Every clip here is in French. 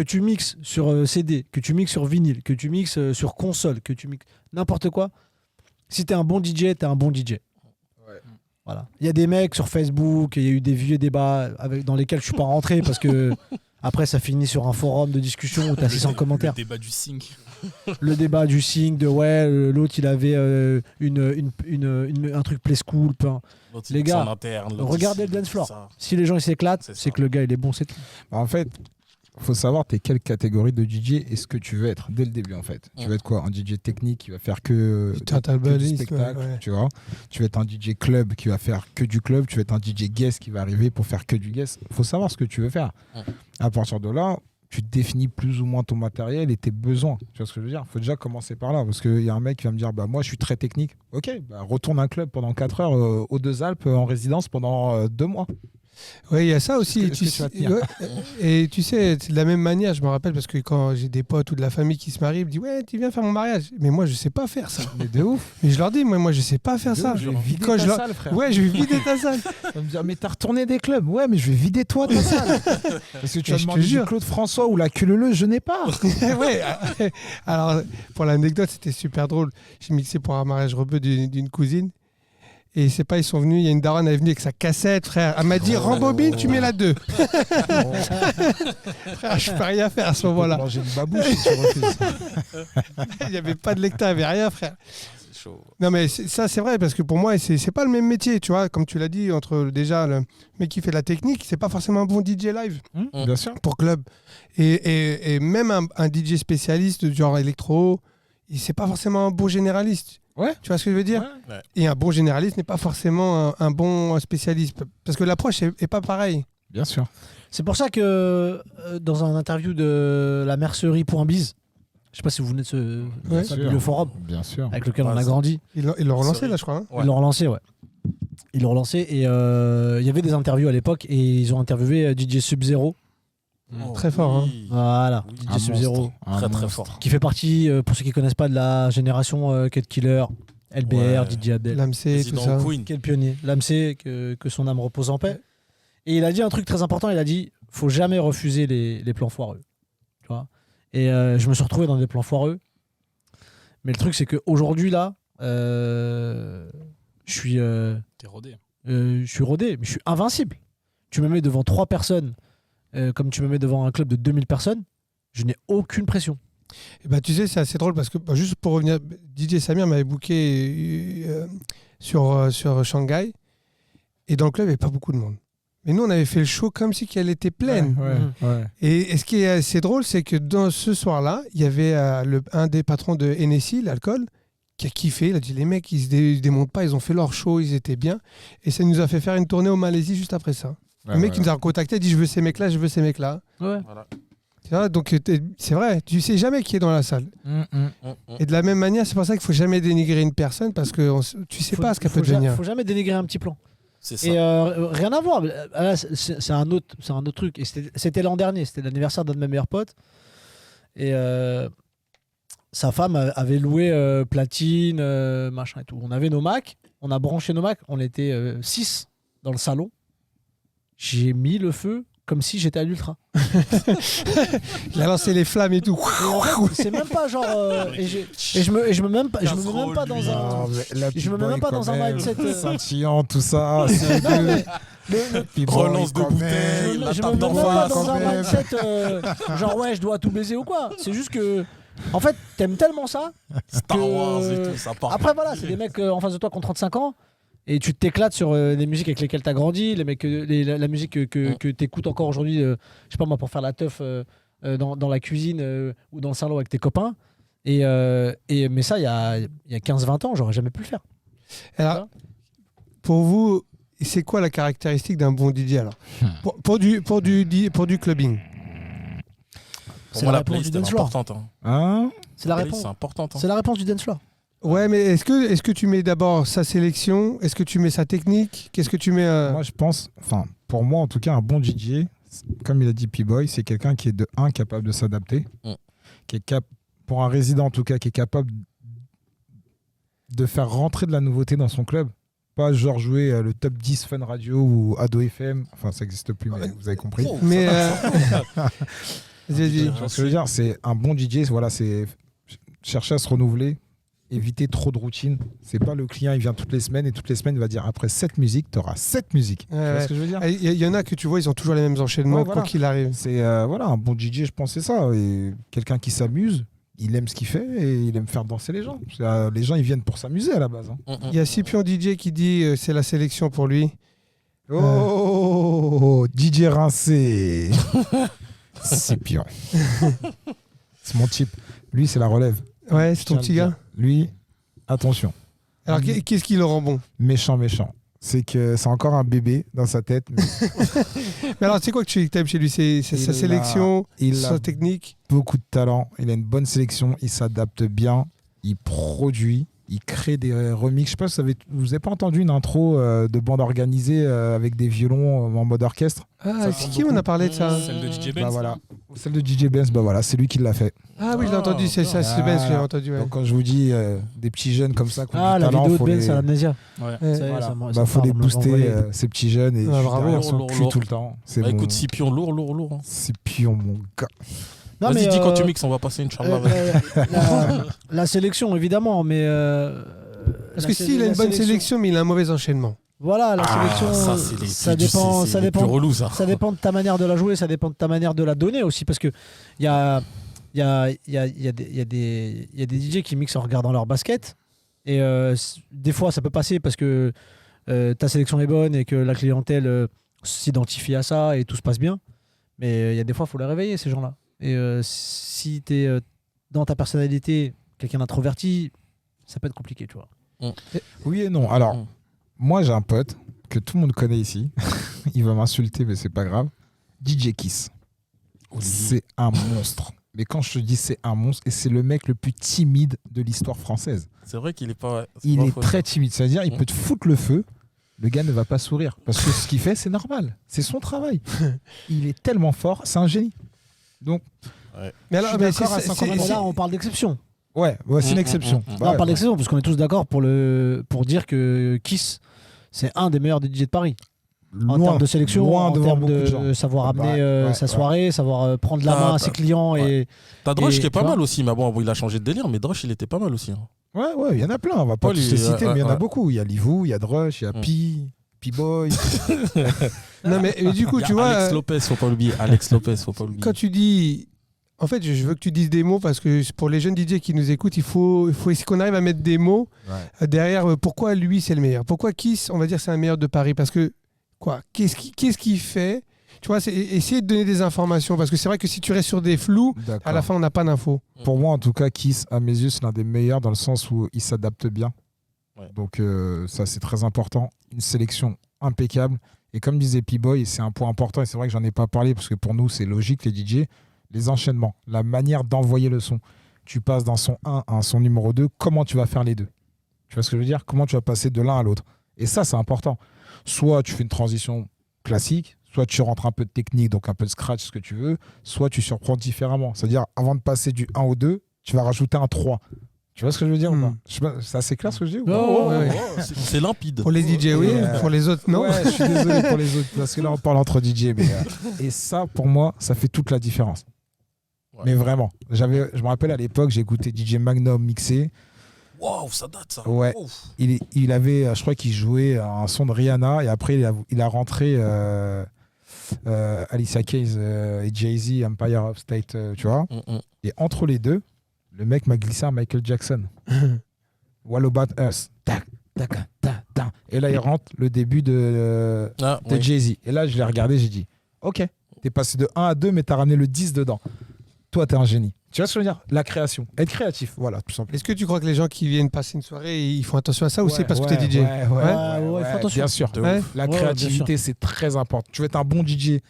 que tu mixes sur CD, que tu mixes sur vinyle, que tu mixes sur console, que tu mixes n'importe quoi, si t'es un bon DJ, t'es un bon DJ. Ouais. Voilà. Il y a des mecs sur Facebook, il y a eu des vieux débats dans lesquels je suis pas rentré parce que après ça finit sur un forum de discussion où t'as 600 commentaires. Le débat du sync. Le débat du sync, de l'autre il avait un truc play school. Les gars, regardez le dance floor. Si les gens ils s'éclatent, c'est que le gars il est bon, c'est tout. En fait, faut savoir t'es quelle catégorie de DJ et ce que tu veux être dès le début en fait. Tu veux être quoi? Un DJ technique qui va faire que du spectacle, tu vois. Tu veux être un DJ club qui va faire que du club. Tu veux être un DJ guest qui va arriver pour faire que du guest. Faut savoir ce que tu veux faire. À partir de là, tu définis plus ou moins ton matériel et tes besoins. Tu vois ce que je veux dire? Faut déjà commencer par là parce qu'il y a un mec qui va me dire bah moi je suis très technique. Ok, bah, retourne un club pendant 4 heures aux Deux Alpes en résidence pendant 2 mois. Oui, il y a ça aussi. Et tu sais, c'est de la même manière, je me rappelle, parce que quand j'ai des potes ou de la famille qui se marient, ils me disent ouais, tu viens faire mon mariage. Mais moi, je sais pas faire ça. Mais de ouf. Mais je leur dis, moi, je sais pas faire ça. Je vais vider ta salle, frère. Ouais, je vais vider ta salle. Ils vont me dire, mais t'as retourné des clubs. Ouais, mais je vais vider toi ta salle. Parce que tu vas demander du Claude François ou la Queue-Leu, je n'ai pas. Ouais. Alors, pour l'anecdote, c'était super drôle. J'ai mixé pour un mariage rebeu d'une cousine. Et c'est pas, ils sont venus, il y a une daronne, elle est venue avec sa cassette, frère. Elle m'a dit, rembobine, tu mets la 2. Frère, je peux rien faire à ce moment-là. J'ai une babouche si tu refuses. Il n'y avait pas de lecteur, il n'y avait rien, frère. C'est chaud. Non, mais ça, c'est vrai, parce que pour moi, c'est pas le même métier, tu vois. Comme tu l'as dit, entre déjà le mec qui fait la technique, c'est pas forcément un bon DJ live. Bien sûr. Pour club. Et même un DJ spécialiste du genre électro, c'est pas forcément un bon généraliste. Ouais. Tu vois ce que je veux dire? Ouais. Et un bon généraliste n'est pas forcément un bon spécialiste. Parce que l'approche est pas pareille. Bien sûr. C'est pour ça que dans un interview de la mercerie.biz, je sais pas si vous venez de ce fabuleux forum Bien sûr. avec lequel on a grandi. Ils l'ont relancé là, je crois. Hein. Ils l'ont relancé, ouais. Ils l'ont relancé et il y avait des interviews à l'époque et ils ont interviewé DJ Sub-Zero. Très fort. Hein. Voilà, DJ Sub-Zero. Très fort. Qui fait partie, pour ceux qui connaissent pas, de la génération Cut Killer, LBR, DJ Abdel. L'AMC, tout ça. Quel pionnier. L'AMC, que son âme repose en paix. Et il a dit un truc très important, il a dit faut jamais refuser les plans foireux. Tu vois. Et je me suis retrouvé dans des plans foireux. Mais le truc, c'est qu'aujourd'hui, là, je suis... T'es rodé. Je suis rodé, mais je suis invincible. Tu me mets devant 3 personnes, comme tu me mets devant un club de 2000 personnes, je n'ai aucune pression. Et bah, tu sais, c'est assez drôle parce que, juste pour revenir, DJ Samir m'avait booké sur Shanghai et dans le club, il n'y avait pas beaucoup de monde. Mais nous, on avait fait le show comme si elle était pleine. Ouais. Et ce qui est assez drôle, c'est que dans ce soir-là, il y avait un des patrons de Hennessy, l'alcool, qui a kiffé. Il a dit les mecs, ils se démontent pas, ils ont fait leur show, ils étaient bien. Et ça nous a fait faire une tournée au Malaisie juste après ça. Le mec qui nous a recontacté dit je veux ces mecs-là, je veux ces mecs-là. Ouais. Voilà. Tu vois, donc c'est vrai, tu sais jamais qui est dans la salle. Et de la même manière, c'est pour ça qu'il faut jamais dénigrer une personne parce que tu sais pas ce qu'elle peut devenir. Faut jamais dénigrer un petit plan. C'est ça. Et rien à voir. Là, c'est un autre truc. Et c'était l'an dernier. C'était l'anniversaire d'un de mes meilleurs potes. Et sa femme avait loué platine, machin et tout. On avait nos Macs. On a branché nos Macs. On était 6 dans le salon. J'ai mis le feu comme si j'étais à l'ultra. Il a lancé les flammes et tout. Et en fait, c'est même pas genre. Et je me mets même pas dans un. Je me mets même pas dans un mindset. Scintillant, tout ça. Non, mais Relance de bouteille, la je me tape mets d'en même pas face. dans un mindset genre ouais, je dois tout baiser ou quoi. C'est juste que. En fait, t'aimes tellement ça. Star Wars et tout, ça part. Après, voilà, c'est des mecs en face de toi qui ont 35 ans. Et tu t'éclates sur les musiques avec lesquelles t'as grandi, la musique que t'écoutes encore aujourd'hui, je sais pas moi, pour faire la teuf dans la cuisine ou dans le salon avec tes copains. Mais ça, il y a 15-20 ans, j'aurais jamais pu le faire. Alors, pour vous, c'est quoi la caractéristique d'un bon DJ alors pour du clubbing? Pour moi, la playlist est importante. C'est la réponse. C'est important. C'est la réponse du dance floor. Ouais, mais est-ce que tu mets d'abord sa sélection? Est-ce que tu mets sa technique? Qu'est-ce que tu mets Moi, je pense, pour moi en tout cas, un bon DJ, comme il a dit P-Boy, c'est quelqu'un qui est de 1 capable de s'adapter, qui est pour un résident en tout cas, qui est capable de faire rentrer de la nouveauté dans son club. Pas genre jouer le top 10 Fun Radio ou Ado FM, enfin ça n'existe plus, mais vous avez compris. Vas-y. Ce que je veux dire, c'est un bon DJ, voilà, c'est chercher à se renouveler, éviter trop de routine. C'est pas le client, il vient toutes les semaines et toutes les semaines, il va dire après 7 musiques, tu auras 7 musiques. Tu vois ce que je veux dire ? Il y en a que tu vois, ils ont toujours les mêmes enchaînements, quoi qu'il arrive. C'est voilà, un bon DJ, je pense, c'est ça. Et quelqu'un qui s'amuse, il aime ce qu'il fait et il aime faire danser les gens. Les gens, ils viennent pour s'amuser à la base. Il y a Scipion DJ qui dit c'est la sélection pour lui. Oh, DJ rincé. Scipion. C'est mon type. Lui, c'est la relève. Ouais, c'est ton petit gars. Lui, attention. Alors, qu'est-ce qui le rend bon ? Méchant. C'est que c'est encore un bébé dans sa tête. Mais, mais alors, tu sais quoi que tu aimes chez lui ? C'est sa sélection, sa technique. Beaucoup de talent. Il a une bonne sélection. Il s'adapte bien. Il produit. Il crée des remixes. Je sais pas si vous avez pas entendu une intro de bande organisée avec des violons en mode orchestre. Ah, c'est qui on a parlé de ça ? Celle de DJ Benz. Bah voilà. Celle de DJ Benz, bah voilà, c'est lui qui l'a fait. Ah oui, je l'ai entendu, c'est Benz, je l'ai entendu. Ouais. Donc quand je vous dis des petits jeunes comme ça, qui ont du la talent, vidéo de Benz à l'amnésia. Voilà. Faut les booster, ces petits jeunes, et je tout le temps. C'est écoute, Scipion, lourd. Scipion, mon gars. Non, vas-y, dis quand tu mixes, on va passer une charme la sélection, évidemment, mais... Parce que s'il a une bonne sélection, mais il a un mauvais enchaînement. Voilà, la sélection, ça dépend de ta manière de la jouer, ça dépend de ta manière de la donner aussi, parce que il y a des DJ qui mixent en regardant leur basket, et des fois ça peut passer parce que ta sélection est bonne et que la clientèle s'identifie à ça et tout se passe bien, mais il y a des fois il faut les réveiller, ces gens-là. Et si tu es dans ta personnalité quelqu'un d'introverti, ça peut être compliqué, tu vois. Oui et non. Alors, moi j'ai un pote que tout le monde connaît ici. Il va m'insulter, mais c'est pas grave. DJ Kiss. C'est un monstre. Mais quand je te dis c'est un monstre, et c'est le mec le plus timide de l'histoire française. C'est vrai qu'il est pas... Il est très timide. C'est-à-dire, il peut te foutre le feu, le gars ne va pas sourire. Parce que ce qu'il fait, c'est normal. C'est son travail. Il est tellement fort, c'est un génie. Donc, mais alors, là, on parle d'exception. Ouais, c'est une exception. Là, on parle d'exception parce qu'on est tous d'accord pour dire que Kiss, c'est un des meilleurs DJ de Paris. En termes de sélection, en termes de savoir amener sa soirée, savoir prendre la main à ses clients. T'as Drush qui est pas mal aussi, mais bon, il a changé de délire, mais Drush, il était pas mal aussi. Ouais, il y en a plein, on va pas tous les citer, mais il y en a beaucoup. Il y a Livou, il y a Drush, il y a P-Boy. Non, mais du coup, tu vois. Alex Lopez, faut pas l'oublier. Quand tu dis. En fait, je veux que tu dises des mots parce que pour les jeunes DJ qui nous écoutent, il faut qu'on arrive à mettre des mots derrière pourquoi lui c'est le meilleur. Pourquoi Kiss, on va dire, c'est un meilleur de Paris. Parce que, quoi, qu'est-ce qu'il fait ? Tu vois, c'est essayer de donner des informations. Parce que c'est vrai que si tu restes sur des flous, à la fin, on n'a pas d'infos. Pour moi, en tout cas, Kiss, à mes yeux, c'est l'un des meilleurs dans le sens où il s'adapte bien. Ouais. Donc, ça, c'est très important. Une sélection impeccable. Et comme disait P-Boy, c'est un point important. Et c'est vrai que j'en ai pas parlé parce que pour nous, c'est logique, les DJ. Les enchaînements, la manière d'envoyer le son. Tu passes d'un son 1 à un son numéro 2, comment tu vas faire les deux ? Tu vois ce que je veux dire ? Comment tu vas passer de l'un à l'autre ? Et ça, c'est important. Soit tu fais une transition classique, soit tu rentres un peu de technique, donc un peu de scratch, ce que tu veux, soit tu surprends différemment. C'est-à-dire, avant de passer du 1 au 2, tu vas rajouter un 3. Tu vois ce que je veux dire ou pas ? C'est assez clair ce que je dis ou pas ? C'est limpide. Pour les DJ, oui. Pour les autres, non. Ouais, je suis désolé pour les autres, parce que là, on parle entre DJ. Mais, et ça, pour moi, ça fait toute la différence. Ouais. Mais vraiment, je me rappelle à l'époque, j'ai écouté DJ Magnum mixer. Waouh, ça date ça. Ouais. Il avait, je crois qu'il jouait un son de Rihanna et après il a rentré Alicia Keys et Jay-Z, Empire of State, tu vois. Et entre les deux, le mec m'a glissé un Michael Jackson. What About Us. Tac, tac, tac, tac. Et là, il rentre le début de Jay-Z. Et là, je l'ai regardé, j'ai dit, ok, t'es passé de 1 à 2, mais t'as ramené le 10 dedans. Toi, t'es un génie. Tu vois ce que je veux dire ? La création. Être créatif, voilà, tout simplement. Est-ce que tu crois que les gens qui viennent passer une soirée, ils font attention à ça ou c'est parce que t'es DJ ? Ouais, il faut attention. Bien sûr. La créativité, c'est très important. Tu veux être un bon DJ,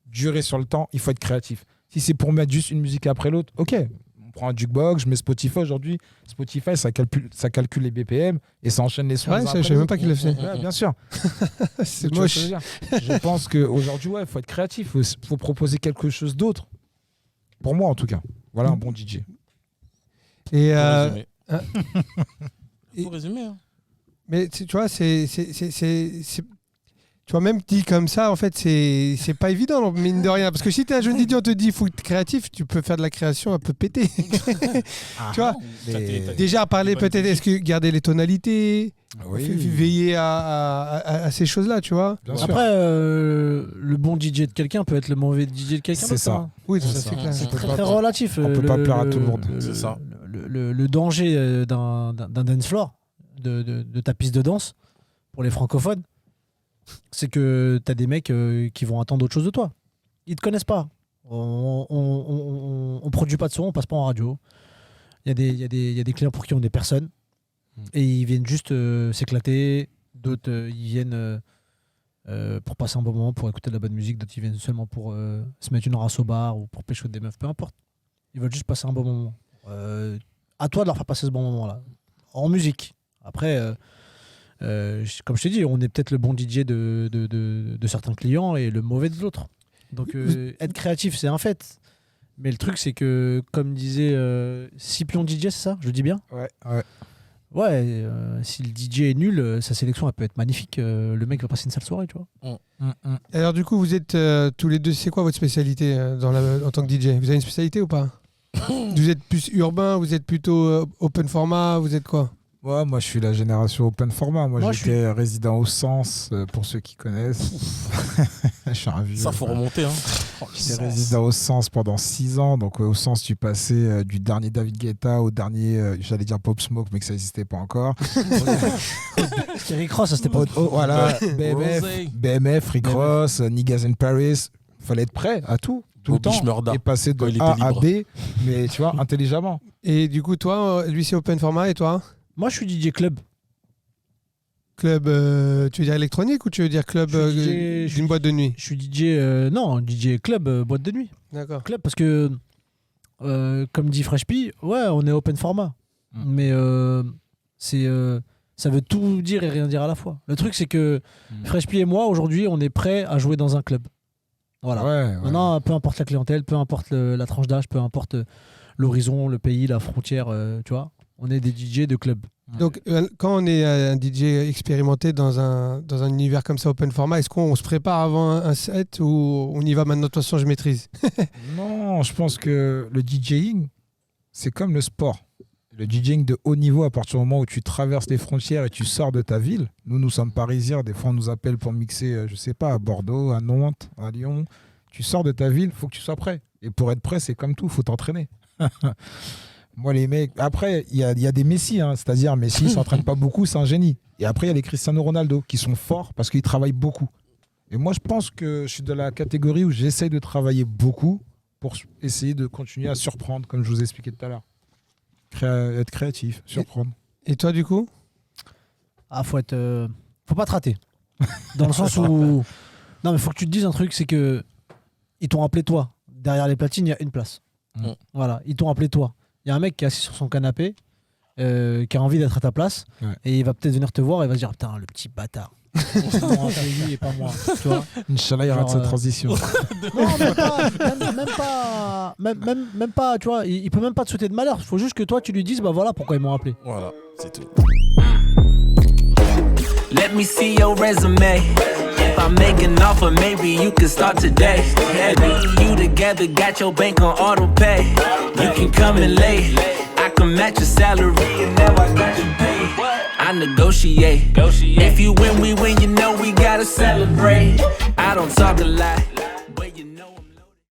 durer sur le temps, il faut être créatif. Si c'est pour mettre juste une musique après l'autre, ok. On prend un jukebox, je mets Spotify aujourd'hui. Spotify, ça calcule les BPM et ça enchaîne les sons. Ouais, je savais même pas qu'il le faisait. Ouais, bien sûr. C'est moche. Je pense qu'aujourd'hui, il faut être créatif. Il faut proposer quelque chose d'autre. Pour moi, en tout cas. Voilà un bon DJ. Et faut résumer. Hein. Mais tu vois, Tu vois, même dit comme ça, en fait, c'est pas évident, mine de rien. Parce que si t'es un jeune DJ, on te dit il faut être créatif, tu peux faire de la création un peu pété. Tu vois, déjà parler peut-être, est-ce que garder les tonalités, veiller à ces choses-là, tu vois. Après, le bon DJ de quelqu'un peut être le mauvais DJ de quelqu'un. C'est ça. Hein. Oui, ça c'est clair. C'est très relatif. On peut pas plaire à tout le monde. C'est ça. Le danger d'un dance floor, de ta piste de danse, pour les francophones, c'est que t'as des mecs qui vont attendre autre chose de toi. Ils te connaissent pas. On produit pas de son, on passe pas en radio. Il y a des clients pour qui on est personne. Et ils viennent juste s'éclater. D'autres, ils viennent pour passer un bon moment, pour écouter de la bonne musique. D'autres, ils viennent seulement pour se mettre une race au bar ou pour pécho des meufs. Peu importe. Ils veulent juste passer un bon moment. À toi de leur faire passer ce bon moment-là. En musique. Après... comme je t'ai dit, on est peut-être le bon DJ de certains clients et le mauvais de l'autre. Donc être créatif, c'est un fait. Mais le truc, c'est que, comme disait Scipion DJ, c'est ça? Je le dis bien? Ouais, si le DJ est nul, sa sélection elle peut être magnifique. Le mec va passer une sale soirée, tu vois. Alors du coup, vous êtes tous les deux, c'est quoi votre spécialité en tant que DJ? Vous avez une spécialité ou pas? Vous êtes plus urbain, vous êtes plutôt open format, vous êtes quoi? Ouais, moi je suis la génération open format. Moi j'étais résident au Sens, pour ceux qui connaissent. Je suis un vieux. Ça faut remonter. Hein. J'étais résident au Sens pendant 6 ans. Donc au Sens, tu passais du dernier David Guetta au dernier, j'allais dire Pop Smoke, mais que ça n'existait pas encore. C'était Rick Ross à cette époque. Voilà, BMF, Rick Ross, Niggas in Paris. Fallait être prêt à tout. Tout le temps. Et passer de A à B, mais tu vois, intelligemment. Et du coup, toi, lui c'est open format et toi? Moi, je suis DJ club. Club, tu veux dire électronique ou tu veux dire club d'une boîte de nuit? Je suis DJ, non, DJ club, boîte de nuit. D'accord. Club, parce que, comme dit Fresh P, ouais, on est open format. Mais ça veut tout dire et rien dire à la fois. Le truc, c'est que Fresh P et moi, aujourd'hui, on est prêts à jouer dans un club. Voilà. Maintenant, peu importe la clientèle, peu importe la tranche d'âge, peu importe l'horizon, le pays, la frontière, tu vois. On est des DJ de club. Donc, quand on est un DJ expérimenté dans un univers comme ça, open format, est-ce qu'on se prépare avant un set ou on y va maintenant? De toute façon, je maîtrise. Non, je pense que le DJing, c'est comme le sport. Le DJing de haut niveau, à partir du moment où tu traverses les frontières et tu sors de ta ville. Nous sommes parisiens. Des fois, on nous appelle pour mixer, je sais pas, à Bordeaux, à Nantes, à Lyon. Tu sors de ta ville, il faut que tu sois prêt. Et pour être prêt, c'est comme tout, il faut t'entraîner. Moi, les mecs, après, il y a des Messi, hein, c'est-à-dire Messi ne s'entraîne pas beaucoup, c'est un génie. Et après, il y a les Cristiano Ronaldo qui sont forts parce qu'ils travaillent beaucoup. Et moi, je pense que je suis de la catégorie où j'essaye de travailler beaucoup pour essayer de continuer à surprendre, comme je vous ai expliqué tout à l'heure. Être créatif, surprendre. Et toi, du coup? Faut pas te rater. Dans le sens où... Non, mais faut que tu te dises un truc, c'est que ils t'ont appelé toi. Derrière les platines, il y a une place. Voilà, ils t'ont appelé toi. Il y a un mec qui est assis sur son canapé, qui a envie d'être à ta place, et il va peut-être venir te voir et il va se dire putain, le petit bâtard. Lui et pas moi. Tu vois, Inch'Allah, il y aura de cette transition. Non, même pas, tu vois, il peut même pas te souhaiter de malheur. Il faut juste que toi, tu lui dises, bah voilà pourquoi ils m'ont appelé. Voilà, c'est tout. Let me see your resume. If I make an offer, maybe you can start today. Yeah, me and you together, got your bank on auto pay. You can come in late, I can match your salary, and now I got you paid. I negotiate. If you win, we win, you know we gotta celebrate. I don't talk a lot.